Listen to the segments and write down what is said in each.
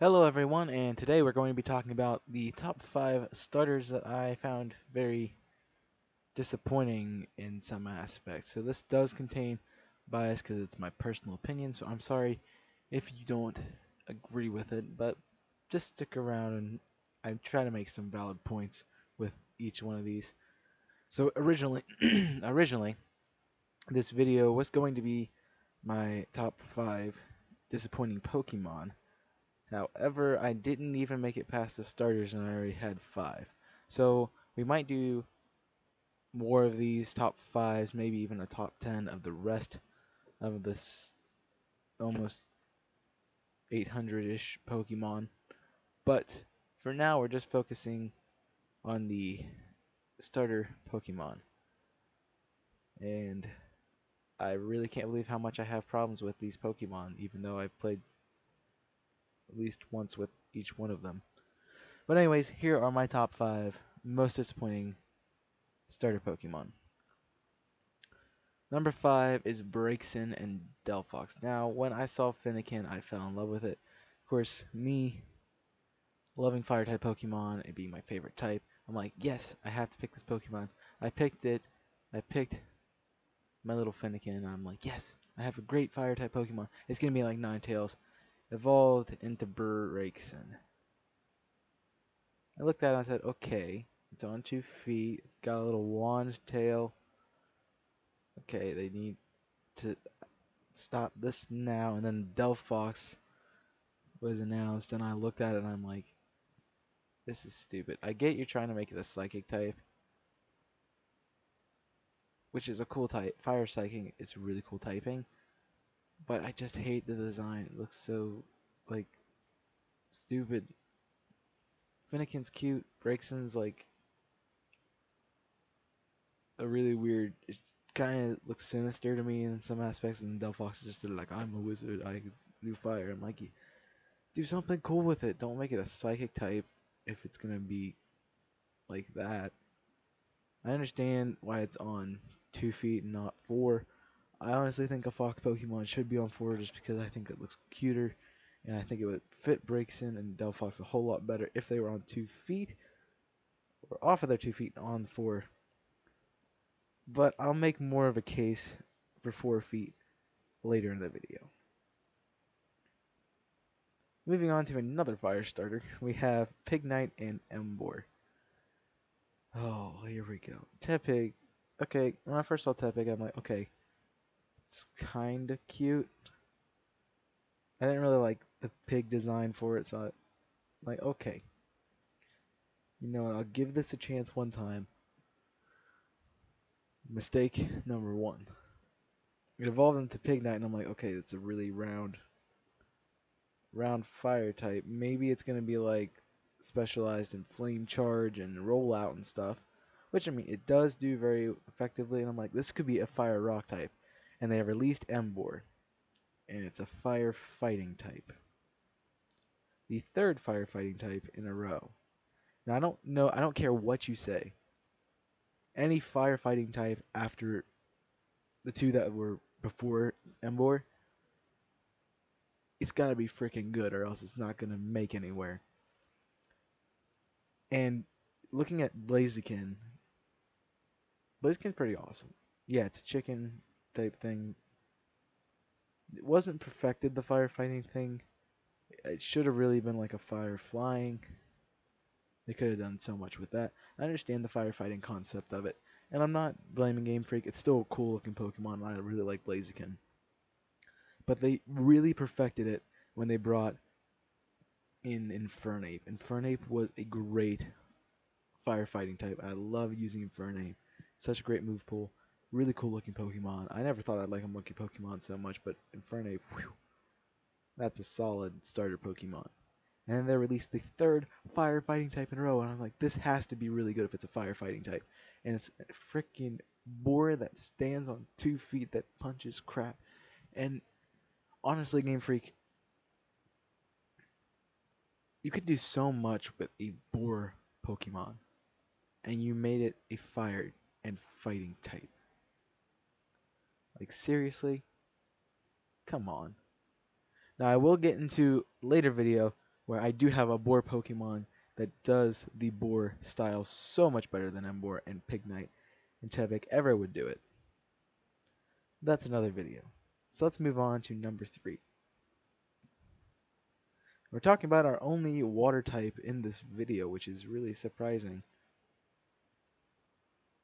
Hello everyone, and today we're going to be talking about the top 5 starters that I found very disappointing in some aspects. So this does contain bias because it's my personal opinion, so I'm sorry if you don't agree with it, but just stick around and I try to make some valid points with each one of these. So originally this video was going to be my top 5 disappointing Pokemon. However, I didn't even make it past the starters and I already had 5. So we might do more of these top 5s, maybe even a top 10 of the rest of this almost 800-ish Pokemon. But for now, we're just focusing on the starter Pokemon. And I really can't believe how much I have problems with these Pokemon, even though I've played at least once with each one of them. But anyways, here are my top 5 most disappointing starter Pokemon. Number 5 is Braixen and Delphox. Now, when I saw Fennekin, I fell in love with it. Of course, me loving fire type Pokemon, it being my favorite type, I'm like, yes, I have to pick this Pokemon. I picked it. I picked my little Fennekin, and I'm like, yes, I have a great fire type Pokemon. It's gonna be like Ninetales, evolved into Braixen. I looked at it and I said, okay, it's on 2 feet. It's got a little wand tail. Okay, they need to stop this now. And then Delphox was announced, and I looked at it and I'm like, this is stupid. I get you're trying to make it a psychic type, which is a cool type. Fire psychic is really cool typing, but I just hate the design. It looks so, like, stupid. Finnegan's cute. Braixen's like a really weird. It kind of looks sinister to me in some aspects, and Delphox is just like, I'm a wizard. I can do fire. I'm like, do something cool with it. Don't make it a psychic type if it's gonna be like that. I understand why it's on 2 feet and not 4. I honestly think a fox Pokemon should be on 4 just because I think it looks cuter, and I think it would fit Braixen and Delphox a whole lot better if they were on 2 feet, or off of their 2 feet on 4. But I'll make more of a case for 4 feet later in the video. Moving on to another fire starter, we have Pignite and Emboar. Oh, here we go. Tepig. Okay, when I first saw Tepig, I'm like, okay, it's kinda cute. I didn't really like the pig design for it, so I'm like, okay, you know what, I'll give this a chance one time. Mistake number 1. It evolved into Pignite, and I'm like, okay, it's a really round fire type. Maybe it's gonna be like specialized in flame charge and rollout and stuff, which I mean it does do very effectively. And I'm like, this could be a fire rock type, and they have released Emboar, and it's a fire fighting type, the third firefighting type in a row. Now I don't care what you say. Any firefighting type after the two that were before Emboar, it's gotta be freaking good, or else it's not gonna make anywhere. And looking at Blaziken's pretty awesome. Yeah, it's a chicken type thing. It wasn't perfected, the firefighting thing. It should have really been like a fire flying. They could have done so much with that. I understand the firefighting concept of it, and I'm not blaming Game Freak. It's still a cool looking Pokemon, and I really like Blaziken. But they really perfected it when they brought in Infernape. Infernape was a great firefighting type. I love using Infernape. Such a great move pool. Really cool looking Pokemon. I never thought I'd like a monkey Pokemon so much, but Infernape, whew, that's a solid starter Pokemon. And then they released the third firefighting type in a row, and I'm like, this has to be really good if it's a firefighting type. And it's a freaking boar that stands on 2 feet that punches crap. And honestly, Game Freak, you could do so much with a boar Pokemon, and you made it a fire and fighting type. Like, seriously? Come on. Now, I will get into later video where I do have a boar Pokemon that does the boar style so much better than Emboar and Pignite and Tevik ever would do it. That's another video. So let's move on to number 3. We're talking about our only water type in this video, which is really surprising.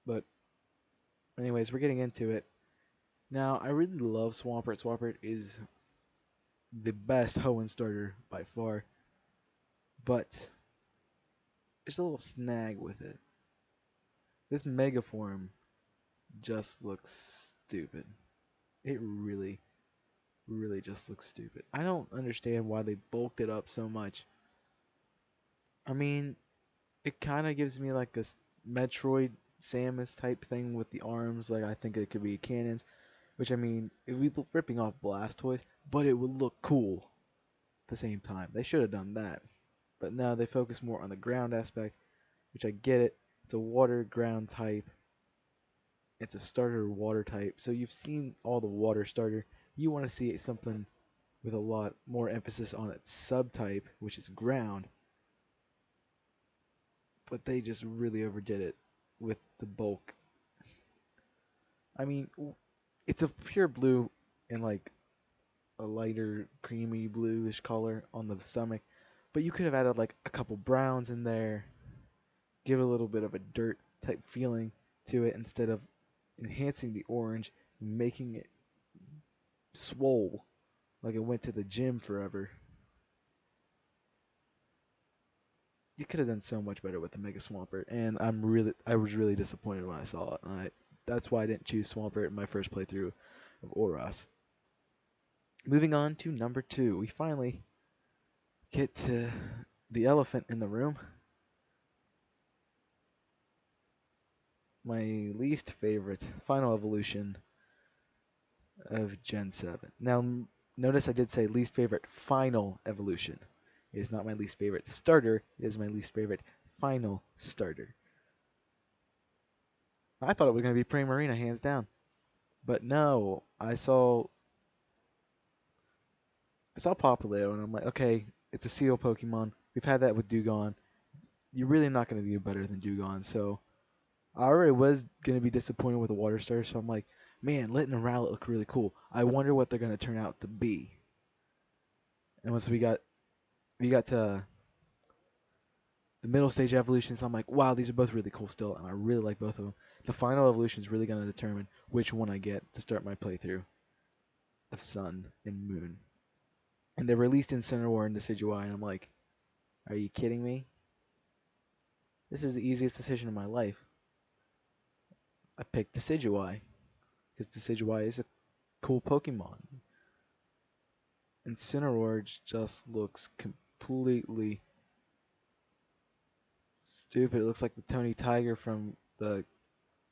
But anyways, we're getting into it. Now, I really love Swampert. Swampert is the best Hoenn starter by far, but there's a little snag with it. This Mega Form just looks stupid. It really, really just looks stupid. I don't understand why they bulked it up so much. I mean, it kind of gives me like a Metroid Samus type thing with the arms. Like, I think it could be cannons, which I mean, it would be ripping off Blastoise, but it would look cool at the same time. They should have done that. But now they focus more on the ground aspect, which I get it. It's a water ground type. It's a starter water type. So you've seen all the water starter. You want to see something with a lot more emphasis on its subtype, which is ground. But they just really overdid it with the bulk. I mean, it's a pure blue and like a lighter creamy bluish color on the stomach. But you could have added like a couple browns in there, give it a little bit of a dirt type feeling to it instead of enhancing the orange, making it swole like it went to the gym forever. You could have done so much better with the Mega Swampert, and I was really disappointed when I saw it. That's why I didn't choose Swampert in my first playthrough of Oras. Moving on to number 2, we finally get to the elephant in the room. My least favorite final evolution of Gen 7. Now, notice I did say least favorite final evolution. It is not my least favorite starter, it is my least favorite final starter. I thought it was going to be Primarina, hands down. But no, I saw Popplio, and I'm like, okay, it's a Seal Pokemon. We've had that with Dewgong. You're really not going to do better than Dewgong, so I already was going to be disappointed with the Water Star, so I'm like, man, letting a Rowlet look really cool. I wonder what they're going to turn out to be. And once we got to the middle stage evolutions, I'm like, wow, these are both really cool still, and I really like both of them. The final evolution is really going to determine which one I get to start my playthrough of Sun and Moon. And they released Incineroar and Decidueye, and I'm like, are you kidding me? This is the easiest decision of my life. I picked Decidueye, because Decidueye is a cool Pokemon. Incineroar just looks completely stupid. It looks like the Tony Tiger from the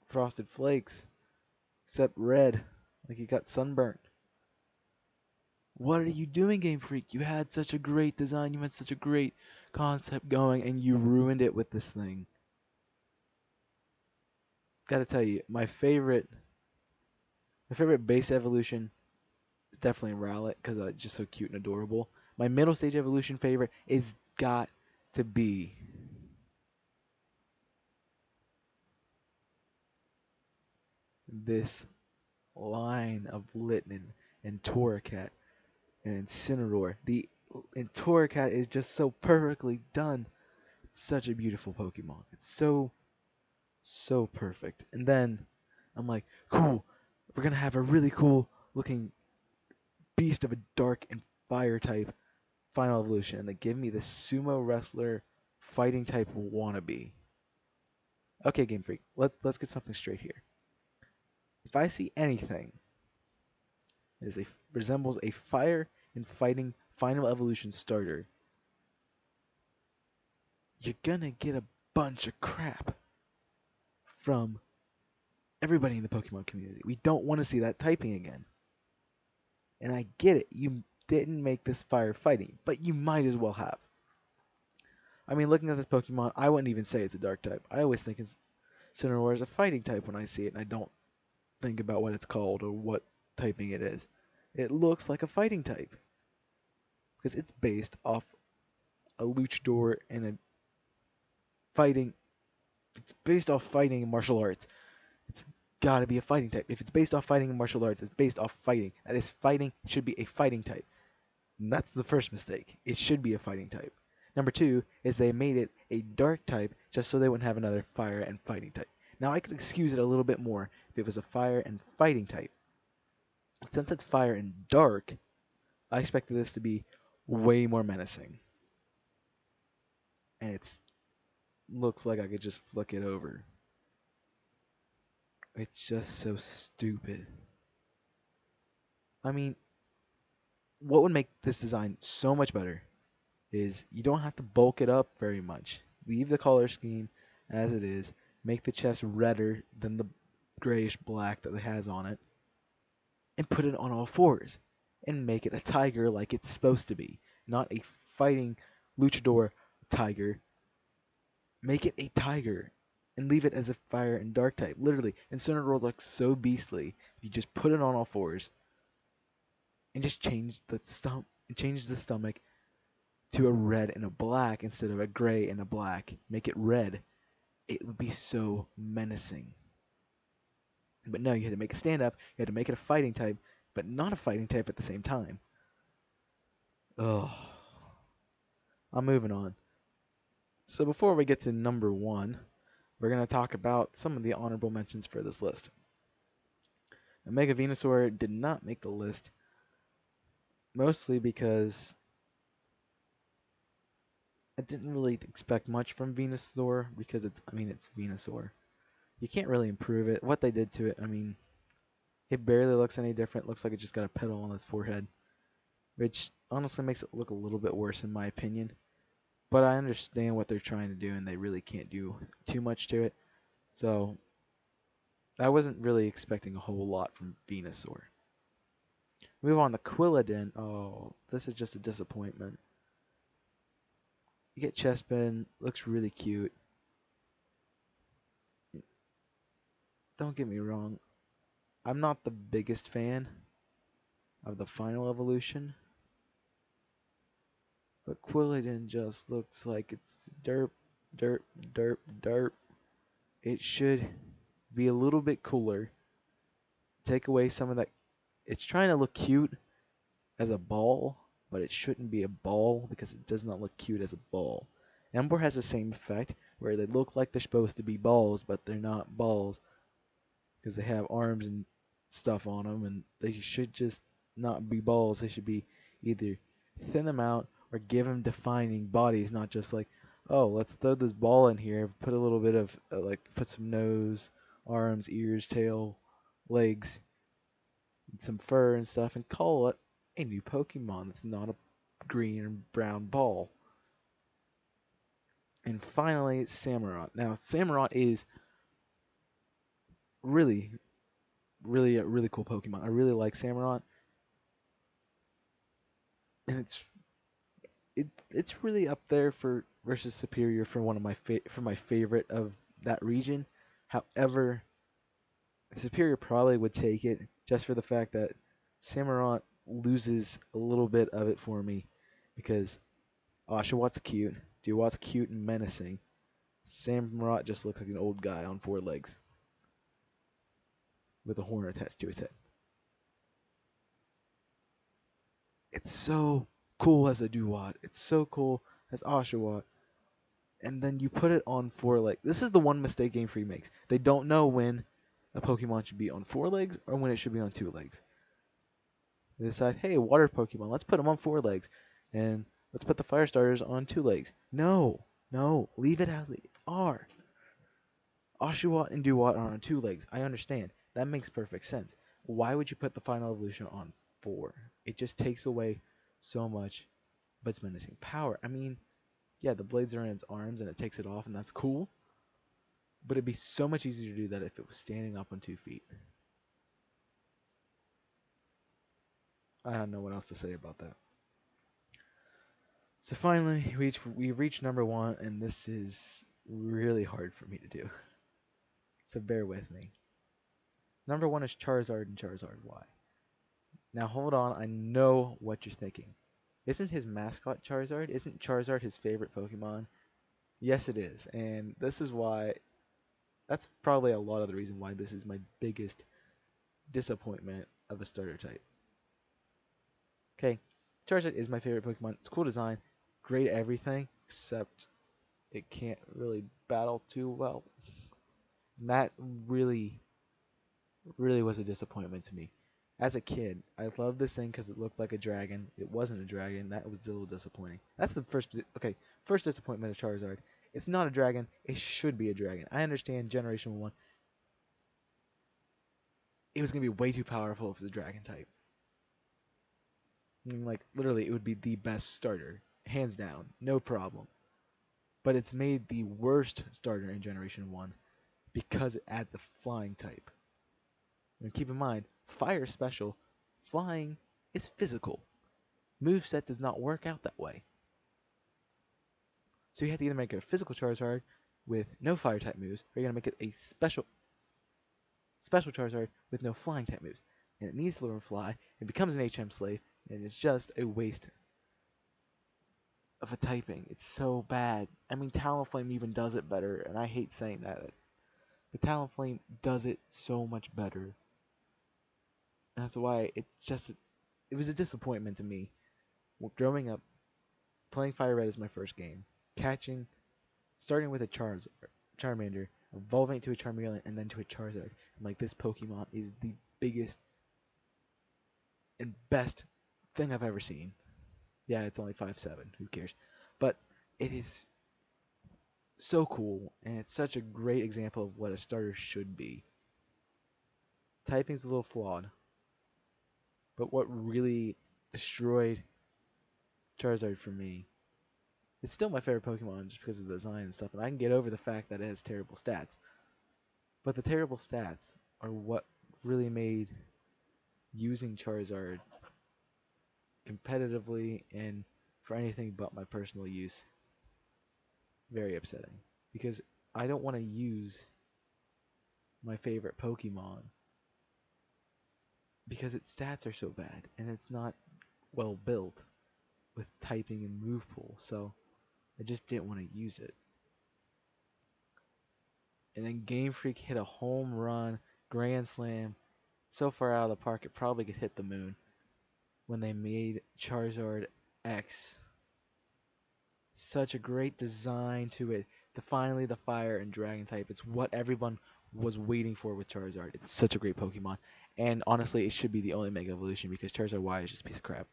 Frosted Flakes, except red, like he got sunburnt. What are you doing, Game Freak? You had such a great design, you had such a great concept going, and you ruined it with this thing. Gotta tell you, my favorite base evolution is definitely Rowlet because it's just so cute and adorable. My middle stage evolution favorite is got to be this line of Litnin and Torracat and Incineroar. The and Torracat is just so perfectly done. It's such a beautiful Pokemon. It's so perfect. And then I'm like, cool. We're gonna have a really cool looking beast of a dark and fire type final evolution, and they give me this sumo wrestler fighting type wannabe. Okay, Game Freak, let's get something straight here. If I see anything that resembles a fire and fighting final evolution starter, you're gonna get a bunch of crap from everybody in the Pokemon community. We don't want to see that typing again. And I get it, you didn't make this fire fighting, but you might as well have. I mean, looking at this Pokemon, I wouldn't even say it's a dark type. I always think Incineroar is a fighting type when I see it, and I don't think about what it's called or what typing it is. It looks like a fighting type because it's based off a luchador and a fighting. It's based off fighting and martial arts. It's gotta be a fighting type. If it's based off fighting and martial arts, it's based off fighting. That is fighting. It should be a fighting type. And that's the first mistake. It should be a fighting type. Number two is they made it a dark type just so they wouldn't have another fire and fighting type. Now I could excuse it a little bit more if it was a fire and fighting type. Since it's fire and dark, I expected this to be way more menacing. And it looks like I could just flick it over. It's just so stupid. I mean, what would make this design so much better is you don't have to bulk it up very much. Leave the color scheme as it is. Make the chest redder than the grayish black that it has on it. And put it on all fours. And make it a tiger like it's supposed to be. Not a fighting luchador tiger. Make it a tiger. And leave it as a fire and dark type. Literally, Incineroar looks so beastly. You just put it on all fours. And just change the stomach to a red and a black instead of a gray and a black. Make it red. It would be so menacing. But no, you had to make it stand up. You had to make it a fighting type, but not a fighting type at the same time. Ugh. I'm moving on. So before we get to number one, we're going to talk about some of the honorable mentions for this list. Mega Venusaur did not make the list, mostly because I didn't really expect much from Venusaur because it's Venusaur. You can't really improve it. What they did to it, it barely looks any different. It looks like it just got a petal on its forehead, which honestly makes it look a little bit worse in my opinion. But I understand what they're trying to do, and they really can't do too much to it. So I wasn't really expecting a whole lot from Venusaur. Move on to Quilladin. Oh, this is just a disappointment. You get Chespin, looks really cute. Don't get me wrong, I'm not the biggest fan of the final evolution, but Quilladin just looks like it's derp, derp, derp, derp. It should be a little bit cooler. Take away some of that. It's trying to look cute as a ball, but it shouldn't be a ball because it does not look cute as a ball. Emboar has the same effect where they look like they're supposed to be balls, but they're not balls because they have arms and stuff on them, and they should just not be balls. They should be either thin them out or give them defining bodies, not just like, oh, let's throw this ball in here, put a little bit of put some nose, arms, ears, tail, legs, and some fur and stuff, and call it a new Pokemon that's not a green and brown ball. And finally, Samurott. Now, Samurott is really, really a really cool Pokemon. I really like Samurott, and it's really up there for versus Superior for one of my favorite of that region. However, Superior probably would take it just for the fact that Samurott loses a little bit of it for me because Oshawott cute, Duott's cute and menacing. Samurott just looks like an old guy on four legs with a horn attached to his head. It's so cool as a Duott. It's so cool as Oshawott. And then you put it on four legs. This is the one mistake Game Freak makes. They don't know when a Pokemon should be on four legs or when it should be on two legs. They decide, hey, water Pokemon, let's put them on four legs. And let's put the fire starters on two legs. No, no, leave it as they are. Oshawott and Duat are on two legs. I understand. That makes perfect sense. Why would you put the final evolution on four? It just takes away so much of its menacing power. Yeah, the blades are in its arms and it takes it off, and that's cool. But it'd be so much easier to do that if it was standing up on 2 feet. I don't know what else to say about that. So finally, we reached number one, and this is really hard for me to do. So bear with me. Number one is Charizard and Charizard Y. Now hold on, I know what you're thinking. Isn't his mascot Charizard? Isn't Charizard his favorite Pokemon? Yes, it is. And this is why, that's probably a lot of the reason why this is my biggest disappointment of a starter type. Okay, Charizard is my favorite Pokemon. It's cool design, great everything, except it can't really battle too well. And that really, really was a disappointment to me. As a kid, I loved this thing because it looked like a dragon. It wasn't a dragon. That was a little disappointing. That's the first disappointment of Charizard. It's not a dragon. It should be a dragon. I understand Generation 1. It was going to be way too powerful if it was a dragon type. I mean, like, literally, it would be the best starter. Hands down. No problem. But it's made the worst starter in Generation 1 because it adds a flying type. And keep in mind, fire special, flying is physical. Moveset does not work out that way. So you have to either make it a physical Charizard with no fire type moves, or you're gonna make it a special Charizard with no flying type moves. And it needs to learn fly, it becomes an HM slave, and it's just a waste of a typing. It's so bad. I mean, Talonflame even does it better, and I hate saying that. But Talonflame does it so much better. And that's why it was a disappointment to me. Growing up, playing Fire Red is my first game. Starting with a Charmander, evolving it to a Charmeleon, and then to a Charizard. I'm like, this Pokemon is the biggest and best thing I've ever seen. Yeah, it's only 5'7", who cares? But it is so cool, and it's such a great example of what a starter should be. Typing's a little flawed, but what really destroyed Charizard for me, it's still my favorite Pokemon just because of the design and stuff, and I can get over the fact that it has terrible stats. But the terrible stats are what really made using Charizard competitively and for anything but my personal use very upsetting. Because I don't want to use my favorite Pokemon because its stats are so bad and it's not well built with typing and move pool. So I just didn't want to use it. And then Game Freak hit a home run, grand slam, so far out of the park it probably could hit the moon when they made Charizard X. Such a great design to it. Finally the fire and dragon type. It's what everyone was waiting for with Charizard. It's such a great Pokemon. And honestly, it should be the only Mega Evolution because Charizard Y is just a piece of crap.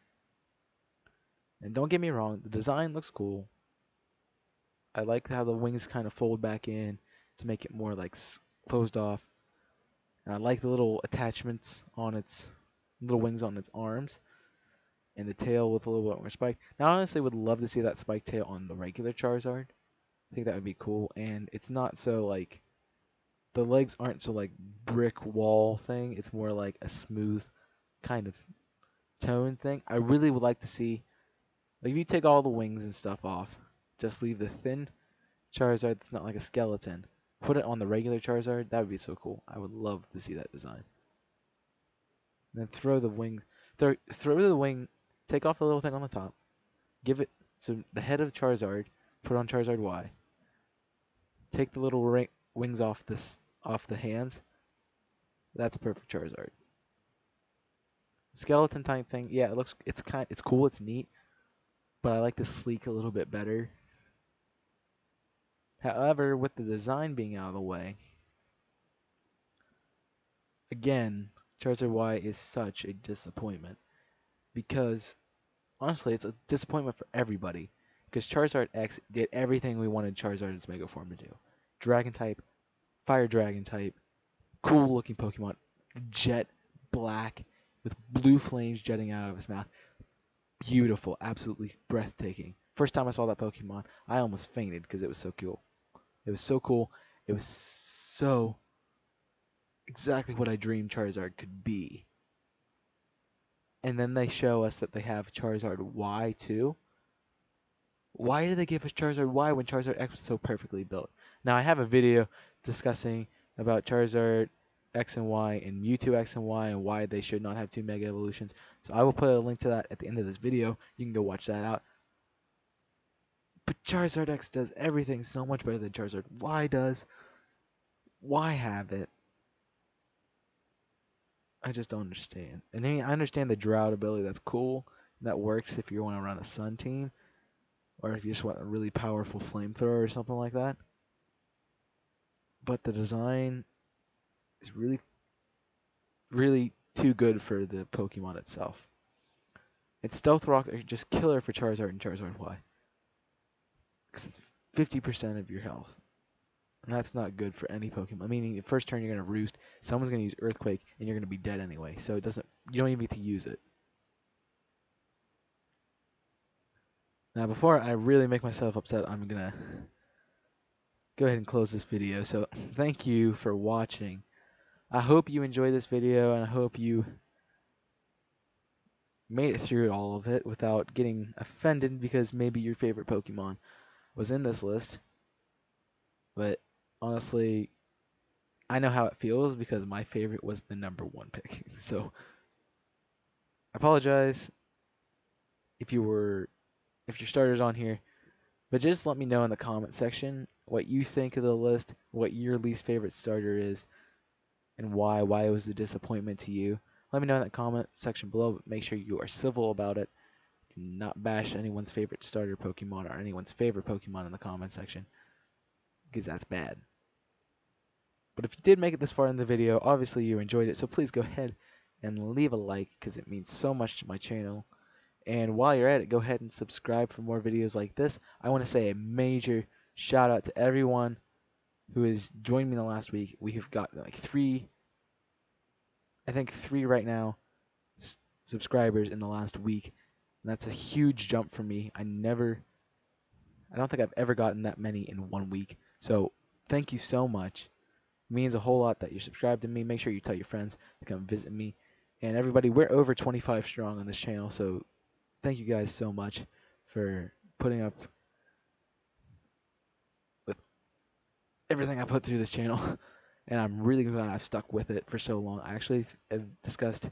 And don't get me wrong, the design looks cool. I like how the wings kind of fold back in to make it more like closed off. And I like the little attachments on its little wings on its arms. And the tail with a little bit more spike. Now, I honestly would love to see that spike tail on the regular Charizard. I think that would be cool. And it's not so like the legs aren't so like brick wall thing. It's more like a smooth kind of tone thing. I really would like to see like if you take all the wings and stuff off, just leave the thin Charizard that's not like a skeleton. Put it on the regular Charizard. That would be so cool. I would love to see that design. And then throw the wings. Throw the wing. Take off the little thing on the top. Give it so the head of Charizard. Put on Charizard Y. Take the little wings off the hands. That's a perfect Charizard. Skeleton type thing, yeah, it's cool, it's neat, but I like the sleek a little bit better. However, with the design being out of the way, again, Charizard Y is such a disappointment because honestly, it's a disappointment for everybody because Charizard X did everything we wanted Charizard its Mega Form to do. Dragon type, Fire Dragon type, cool looking Pokemon, jet black with blue flames jetting out of his mouth. Beautiful, absolutely breathtaking. First time I saw that Pokemon, I almost fainted because it was so cool. It was so cool. It was so exactly what I dreamed Charizard could be. And then they show us that they have Charizard Y too. Why did they give us Charizard Y when Charizard X was so perfectly built? Now I have a video discussing about Charizard X and Y and Mewtwo X and Y and why they should not have 2 Mega Evolutions. So I will put a link to that at the end of this video. You can go watch that out. But Charizard X does everything so much better than Charizard Y does. Why have it? I just don't understand. And I mean, I understand the drought ability. That's cool. That works if you want to run a Sun team, or if you just want a really powerful flamethrower or something like that. But the design is really, really too good for the Pokemon itself. And Stealth Rocks are just killer for Charizard and Charizard Y. Because it's 50% of your health. And that's not good for any Pokemon. Meaning, the first turn you're going to Roost, someone's going to use Earthquake, and you're going to be dead anyway. So it doesn't. You don't even get to use it. Now, before I really make myself upset, I'm going to go ahead and close this video. So, thank you for watching. I hope you enjoyed this video, and I hope you made it through all of it without getting offended because maybe your favorite Pokemon was in this list. But honestly, I know how it feels because my favorite was the #1 pick. So I apologize if your starter's on here, but just let me know in the comment section what you think of the list, what your least favorite starter is, and why it was a disappointment to you. Let me know in the comment section below, but make sure you are civil about it. Do not bash anyone's favorite starter Pokemon or anyone's favorite Pokemon in the comment section, because that's bad. But if you did make it this far in the video, obviously you enjoyed it, so please go ahead and leave a like because it means so much to my channel. And while you're at it, go ahead and subscribe for more videos like this. I want to say a major shout out to everyone who has joined me in the last week. We have got like I think three right now, subscribers in the last week. And that's a huge jump for me. I don't think I've ever gotten that many in 1 week. So thank you so much. It means a whole lot that you're subscribed to me. Make sure you tell your friends to come visit me. And everybody, we're over 25 strong on this channel, so thank you guys so much for putting up with everything I put through this channel. And I'm really glad I've stuck with it for so long. I actually have discussed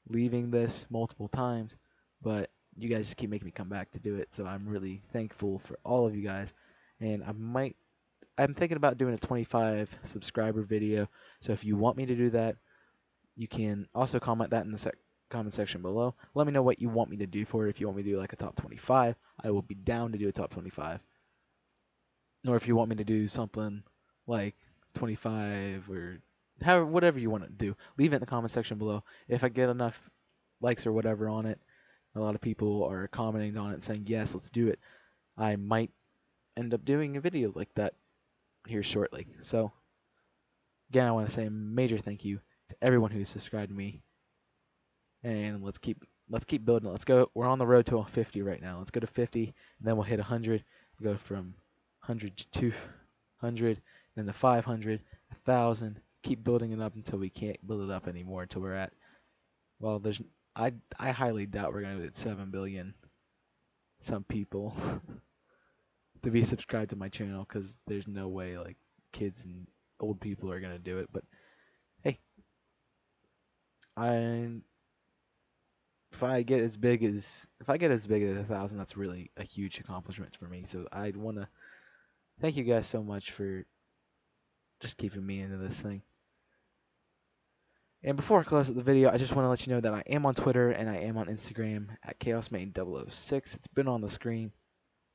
leaving this multiple times, but you guys just keep making me come back to do it, so I'm really thankful for all of you guys. And I'm thinking about doing a 25 subscriber video, so if you want me to do that, you can also comment that in the comment section below. Let me know what you want me to do for it. If you want me to do like a top 25, I will be down to do a top 25. Or if you want me to do something like 25 or however, whatever you want to do, leave it in the comment section below. If I get enough likes or whatever on it, a lot of people are commenting on it saying, yes, let's do it, I might end up doing a video like that here shortly. So, again, I want to say a major thank you to everyone who's subscribed to me. And let's keep building it. Let's go. We're on the road to 50 right now. Let's go to 50, and then we'll hit 100. We'll go from 100 to 200, then to 500, 1,000. Keep building it up until we can't build it up anymore. Until we're at, well, I highly doubt we're gonna get 7 billion. Some people to be subscribed to my channel because there's no way like kids and old people are gonna do it. But hey, I if I get as big as 1,000, that's really a huge accomplishment for me. So I'd want to thank you guys so much for just keeping me into this thing. And before I close out the video, I just want to let you know that I am on Twitter and I am on Instagram at ChaosMain006. It's been on the screen,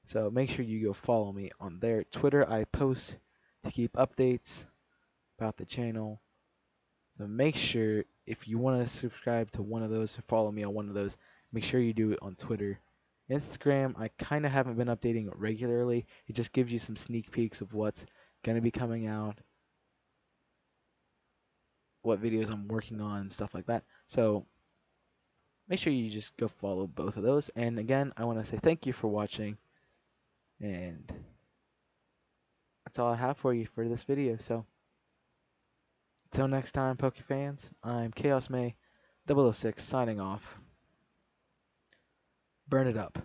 so make sure you go follow me on there. Twitter, I post to keep updates about the channel. So make sure if you want to subscribe to one of those or follow me on one of those, make sure you do it on Twitter. Instagram, I kind of haven't been updating it regularly. It just gives you some sneak peeks of what's going to be coming out, what videos I'm working on, and stuff like that. So make sure you just go follow both of those. And again, I want to say thank you for watching. And that's all I have for you for this video. So until next time, Pokefans, I'm ChaosMay006 signing off. Burn it up.